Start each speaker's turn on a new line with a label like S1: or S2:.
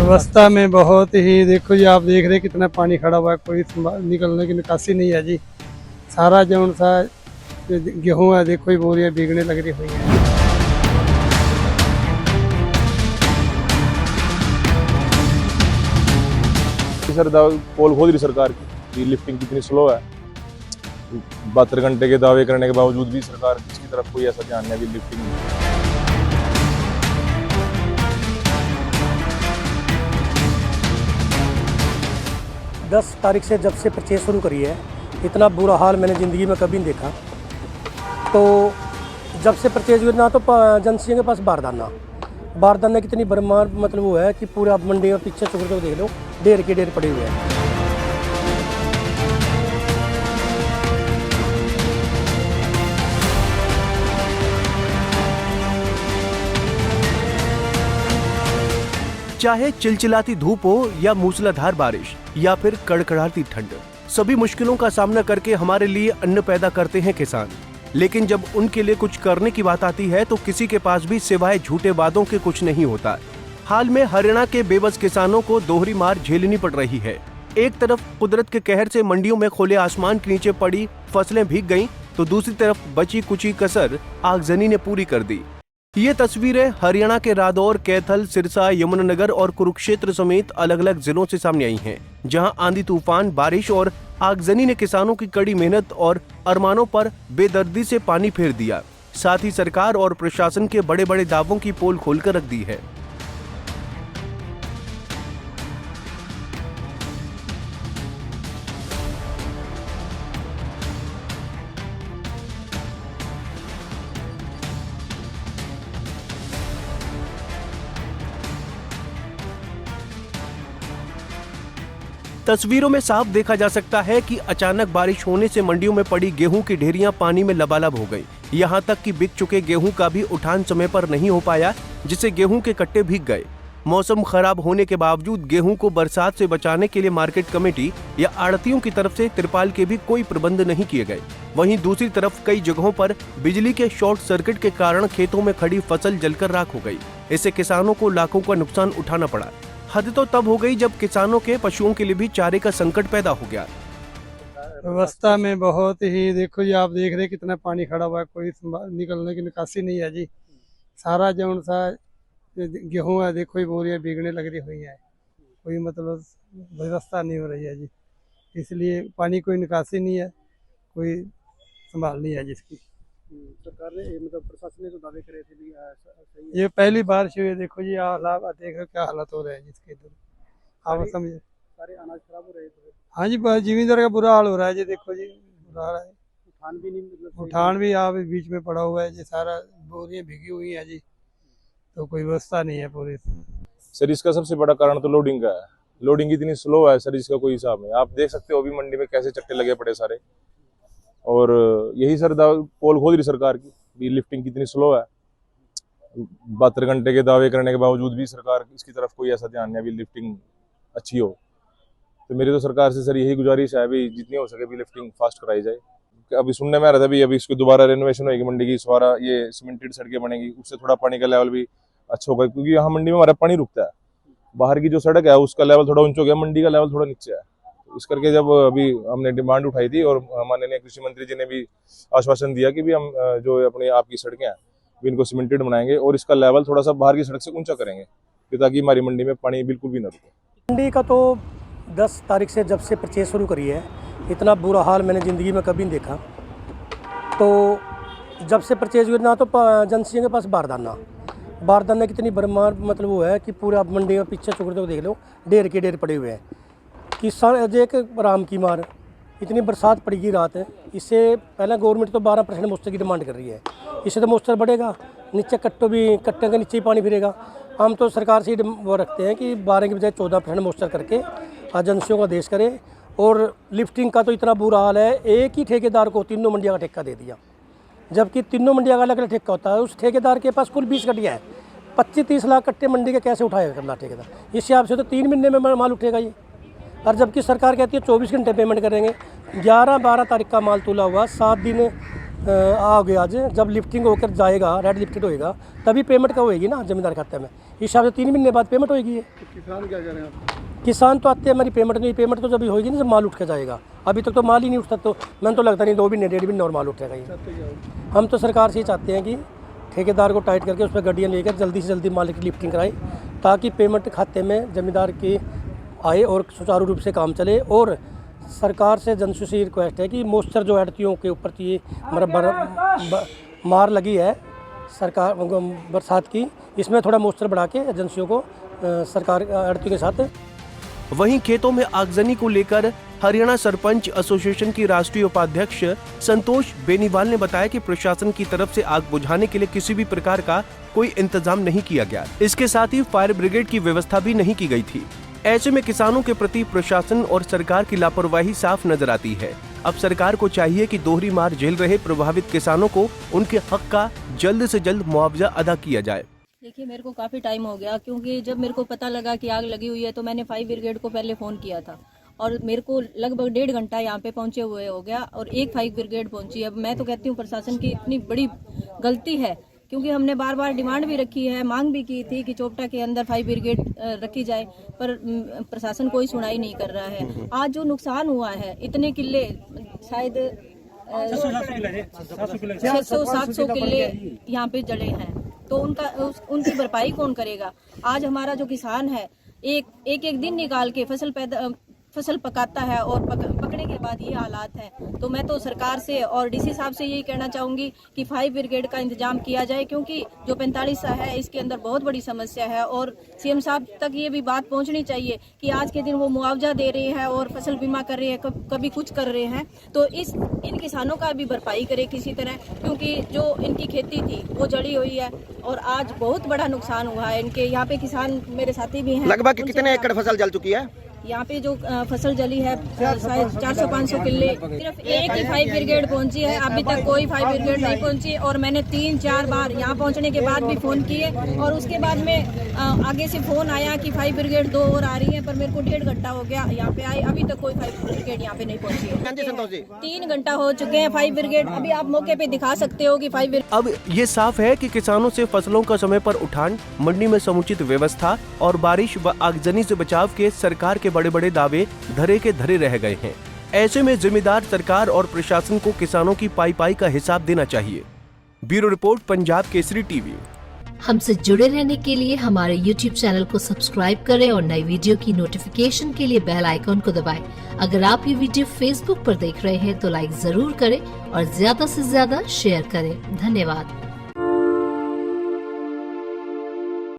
S1: व्यवस्था में बहुत ही, देखो जी आप देख रहे कितना पानी खड़ा हुआ है, कोई निकलने की निकासी नहीं है जी। सारा जो सा गेहूँ है देखो ही बोरियां भीगने लग रही हुई है।
S2: सर पोल खोद रही सरकार की लिफ्टिंग कितनी स्लो है। 72 घंटे के दावे करने के बावजूद भी सरकार इसकी तरफ कोई ऐसा ध्यान नहीं, लिफ्टिंग नहीं।
S3: 10 तारीख से जब से परचेज शुरू करी है, इतना बुरा हाल मैंने ज़िंदगी में कभी नहीं देखा। तो जब से परचेज हुई ना तो एजेंसियों के पास बारदाना कितनी बरमार मतलब वो है कि पूरा मंडी और पीछे चुकर के देख लो, ढेर के ढेर पड़े हुए हैं।
S4: चाहे चिलचिलाती धूप हो या मूसलाधार बारिश या फिर कड़कड़ाती ठंड, सभी मुश्किलों का सामना करके हमारे लिए अन्न पैदा करते हैं किसान। लेकिन जब उनके लिए कुछ करने की बात आती है तो किसी के पास भी सिवाय झूठे वादों के कुछ नहीं होता। हाल में हरियाणा के बेबस किसानों को दोहरी मार झेलनी पड़ रही है। एक तरफ कुदरत के कहर से मंडियों में खुले आसमान के नीचे पड़ी फसलें भीग गईं, तो दूसरी तरफ बची कुची कसर आगजनी ने पूरी कर दी। ये तस्वीरें हरियाणा के रादौर, कैथल, सिरसा, यमुनानगर और कुरुक्षेत्र समेत अलग अलग जिलों से सामने आई हैं, जहां आंधी तूफान, बारिश और आगजनी ने किसानों की कड़ी मेहनत और अरमानों पर बेदर्दी से पानी फेर दिया। साथ ही सरकार और प्रशासन के बड़े बड़े दावों की पोल खोलकर रख दी है। तस्वीरों में साफ देखा जा सकता है कि अचानक बारिश होने से मंडियों में पड़ी गेहूं की ढेरियां पानी में लबालब हो गई। यहां तक कि बिक चुके गेहूं का भी उठान समय पर नहीं हो पाया, जिससे गेहूं के कट्टे भीग गए। मौसम खराब होने के बावजूद गेहूं को बरसात से बचाने के लिए मार्केट कमेटी या आड़तियों की तरफ से तिरपाल के भी कोई प्रबंध नहीं किए गए। वहीं दूसरी तरफ कई जगहों पर बिजली के शॉर्ट सर्किट के कारण खेतों में खड़ी फसल जलकर राख हो गई। इससे किसानों को लाखों का नुकसान उठाना पड़ा। हद तो तब हो गई जब किसानों के पशुओं के लिए भी चारे का संकट पैदा हो गया।
S1: व्यवस्था में बहुत ही, देखो जी आप देख रहे कितना पानी खड़ा हुआ है, कोई निकलने की निकासी नहीं है जी। सारा जो सा गेहूँ है देखो ही बोरियां भीगने लग रही हुई है, कोई मतलब व्यवस्था नहीं हो रही है जी। इसलिए पानी कोई निकासी नहीं है, कोई संभाल नहीं है जिसकी।
S3: सरकार ने मतलब प्रशासन ने तो दावे करे थे भी सही है।
S1: ये पहली बारिश हुई है, देखो जी हालात देख क्या हालत हो रहे हैं जिसके इधर, आप समझे।
S3: सारे अनाज खराब हो रहे थे।
S1: हाँ जी, जिमीदार का बुरा हाल हो रहा है जी। देखो जी बुरा हाल है,
S3: उठान भी नहीं मतलब
S1: उठान भी आप बीच में पड़ा हुआ है जी, सारा बोरियां भीगी हुई है जी, तो कोई व्यवस्था नहीं है पूरी।
S2: सर इसका सबसे बड़ा कारण तो लोडिंग का है। लोडिंग इतनी स्लो है सर, इसका कोई हिसाब नहीं। आप देख सकते हो अभी मंडी में कैसे चट्टे लगे पड़े सारे। और यही सर पोल खोद रही सरकार की लिफ्टिंग कितनी स्लो है। 72 घंटे के दावे करने के बावजूद भी सरकार इसकी तरफ कोई ऐसा ध्यान नहीं, अभी लिफ्टिंग अच्छी हो। तो मेरी तो सरकार से सर यही गुजारिश है, अभी जितनी हो सके अभी लिफ्टिंग फास्ट कराई जाए। अभी सुनने में आ रहा था अभी इसकी दोबारा रेनोवेशन होगी मंडी की, दोबारा ये सीमेंटेड सड़कें बनेगी, उससे थोड़ा पानी का लेवल भी अच्छा होगा, क्योंकि यहाँ मंडी में हमारा पानी रुकता है। बाहर की जो सड़क है उसका लेवल थोड़ा ऊंचा हो गया, मंडी का लेवल थोड़ा नीचे है। इस करके जब अभी हमने डिमांड उठाई थी और माननीय कृषि मंत्री जी ने भी आश्वासन दिया कि भी हम जो अपनी आपकी सड़कें हैं भी इनको सीमेंटेड बनाएंगे और इसका लेवल थोड़ा सा बाहर की सड़क से ऊंचा करेंगे, ताकि हमारी मंडी में पानी बिल्कुल भी न रुके।
S3: मंडी का तो 10 तारीख से जब से परचेज शुरू करी है, इतना बुरा हाल मैंने ज़िंदगी में कभी नहीं देखा। तो जब से परचेज हुई ना तो एजेंसियों के पास बारदाना कितनी बरमार मतलब वो है कि पूरा मंडी में पीछे चुकर के देख लो, ढेर के ढेर पड़े हुए हैं। किसान एक राम की मार, इतनी बरसात पड़ेगी रात, इससे पहले गवर्नमेंट तो 12% मॉइस्चर की डिमांड कर रही है। इससे तो मॉइस्चर बढ़ेगा, नीचे कट्टे के नीचे ही पानी फिरेगा। हम तो सरकार से वो रखते हैं कि 12 की बजाय 14% मॉइस्चर करके एजेंसियों का आदेश करें। और लिफ्टिंग का तो इतना बुरा हाल है, एक ही ठेकेदार को तीनों मंडिया का ठेका दे दिया, जबकि तीनों मंडिया का अलग अलग ठेका होता है। उस ठेकेदार के पास कुल 20 गड्डियाँ हैं, 25-30 लाख कट्टे मंडी के कैसे उठाएगा करना ठेकेदार? इस हिसाब से तो 3 महीने में माल उठेगा ये। और जबकि सरकार कहती है 24 घंटे पेमेंट करेंगे। 11-12 तारीख का माल तोला हुआ, 7 दिन आ गया आज। जब लिफ्टिंग होकर जाएगा, रेड लिफ्टेड होएगा, तभी पेमेंट का होएगी ना जमींदार खाते में। इस हिसाब से 3 महीने बाद पेमेंट होगी।
S1: किसान क्या करें आप?
S3: किसान तो आते हैं, हमारी पेमेंट नहीं, पेमेंट तो जब होगी ना जब माल उठ के जाएगा। अभी तक तो माल ही नहीं उठता, तो मैंने तो लगता नहीं 2 महीने 1.5 महीने और माल उठेगा ये। हम तो सरकार से ही चाहते हैं कि ठेकेदार को टाइट करके उस पर गाड़ियाँ लेकर जल्दी से जल्दी माल की लिफ्टिंग कराए, ताकि पेमेंट खाते में जमींदार की आए और सुचारू रूप से काम चले। और सरकार से जनता से रिक्वेस्ट है कि मॉइस्चर जो आड़तियों के ऊपर ये मार लगी है सरकार बरसात की, इसमें थोड़ा मॉइस्चर बढ़ा के एजेंसियों को सरकार आड़तियों के साथ।
S4: वहीं खेतों में आगजनी को लेकर हरियाणा सरपंच एसोसिएशन की राष्ट्रीय उपाध्यक्ष संतोष बेनीवाल ने बताया कि प्रशासन की तरफ से आग बुझाने के लिए किसी भी प्रकार का कोई इंतजाम नहीं किया गया। इसके साथ ही फायर ब्रिगेड की व्यवस्था भी नहीं की गई थी। ऐसे में किसानों के प्रति प्रशासन और सरकार की लापरवाही साफ नजर आती है। अब सरकार को चाहिए कि दोहरी मार झेल रहे प्रभावित किसानों को उनके हक का जल्द से जल्द मुआवजा अदा किया जाए।
S5: देखिए, मेरे को काफ़ी टाइम हो गया, क्योंकि जब मेरे को पता लगा कि आग लगी हुई है तो मैंने फायर ब्रिगेड को पहले फ़ोन किया था, और मेरे को लगभग 1.5 घंटा यहाँ पे पहुँचे हुए हो गया और एक फायर ब्रिगेड पहुँची। अब मैं तो कहती हूँ प्रशासन की इतनी बड़ी गलती है, क्योंकि हमने बार बार डिमांड भी रखी है, मांग भी की थी कि चोपटा के अंदर फायर ब्रिगेड रखी जाए, पर प्रशासन कोई सुनाई नहीं कर रहा है। आज जो नुकसान हुआ है, इतने किले, शायद 600-700 किले यहाँ पे जड़े हैं, तो उनकी भरपाई कौन करेगा? आज हमारा जो किसान है एक दिन निकाल के फसल पकाता है और पकने के बाद ये हालात हैं। तो मैं तो सरकार से और डीसी साहब से यही कहना चाहूँगी कि फायर ब्रिगेड का इंतजाम किया जाए, क्योंकि जो 45 है इसके अंदर बहुत बड़ी समस्या है, और सीएम साहब तक ये भी बात पहुँचनी चाहिए कि आज के दिन वो मुआवजा दे रहे हैं और फसल बीमा कर रहे हैं, कभी कुछ कर रहे हैं, तो इन किसानों का भी भरपाई करे किसी तरह, क्योंकि जो इनकी खेती थी वो जड़ी हुई है और आज बहुत बड़ा नुकसान हुआ है इनके। यहाँ पे किसान मेरे साथी भी हैं।
S6: लगभग कितने एकड़ फसल जल चुकी है?
S5: यहाँ पे जो फसल जली है शायद 400-500 किले, सिर्फ एक ही फायर ब्रिगेड पहुंची है, अभी तक कोई फायर ब्रिगेड नहीं पहुंची। और मैंने 3-4 बार यहाँ पहुंचने के बाद भी फोन किए, और उसके बाद में आगे से फोन आया कि फायर ब्रिगेड 2 और आ रही है, पर मेरे को 1.5 घंटा हो गया यहाँ पे आए, अभी तक कोई फायर ब्रिगेड यहाँ पे नहीं पहुंची है। 3 घंटा हो चुके हैं फायर ब्रिगेड, अभी आप मौके पे दिखा सकते हो कि फायर ब्रिगेड।
S4: अब ये साफ है कि किसानों से फसलों का समय पर उठान, मंडी में समुचित व्यवस्था और बारिश व आगजनी से बचाव के सरकार के बड़े बड़े दावे धरे के धरे रह गए हैं। ऐसे में जिम्मेदार सरकार और प्रशासन को किसानों की पाई का हिसाब देना चाहिए। Bureau report, Punjab Kesari TV.
S7: हमसे जुड़े रहने के लिए हमारे YouTube चैनल को सब्सक्राइब करें और नई वीडियो की नोटिफिकेशन के लिए बेल आइकॉन को दबाएं। अगर आप ये वीडियो Facebook पर देख रहे हैं तो लाइक जरूर करें और ज्यादा से ज्यादा शेयर करें। धन्यवाद।